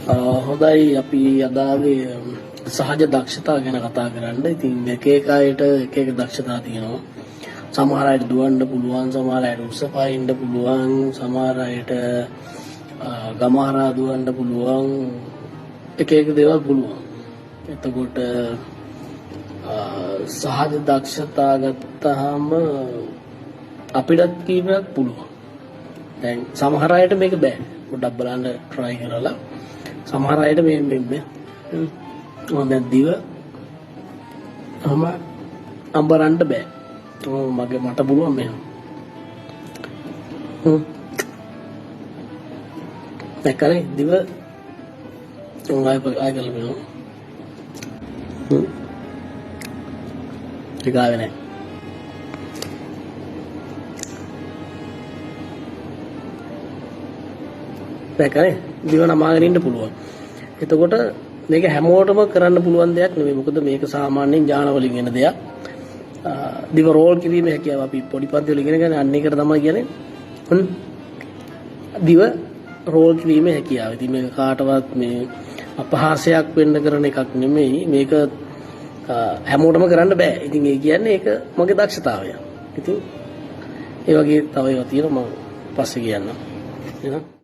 හොඳයි අපි අදාගේ සහජ දක්ෂතා ගැන කතා කරන්න. ඉතින් එක එක අයට එක එක දක්ෂතා තියෙනවා. සමහර අයට දුවන්න පුළුවන්, සමහර අයට උස්ස පායින්න පුළුවන්, සමහර අයට ගමහරා දුවන්න පුළුවන්. එක එක දේවල් පුළුවන්. එතකොට සහජ දක්ෂතා ගත්තාම අපිටත් කීපයක් පුළුවන්. දැන් සමහර අයට මේක බෑ. පොඩ්ඩක් බලන්න try කරලා සමහර අයට මේ දැන් දිව අඹරන්න බෑ. මට පුළුවන් මෙහෙම. දැක්කනේ දිව ආය කරලා බලන්න. ටිකාවේ නැහැ. දැක්කනේ දිව නමාගෙන ඉන්න පුළුවන්. එතකොට මේක හැමෝටම කරන්න පුළුවන් දෙයක් නෙමෙයි. මොකද මේක සාමාන්‍යයෙන් ඥාන වලින් එන දෙයක්. දිව රෝල් කිරීමේ හැකියාව අපි පොඩි පන්ති වල ඉගෙන ගන්න අන්න ඒකට තමයි කියන්නේ. දිව රෝල් කිරීමේ හැකියාව. ඉතින් මේක කාටවත් මේ අපහාසයක් වෙන්න කරන එකක් නෙමෙයි. මේක හැමෝටම කරන්න බෑ. ඉතින් ඒ කියන්නේ ඒක මගේ දක්ෂතාවය. ඉතින් ඒ වගේ තව ඒවා තියෙනවා මම පස්සේ කියන්නම්. එහෙනම්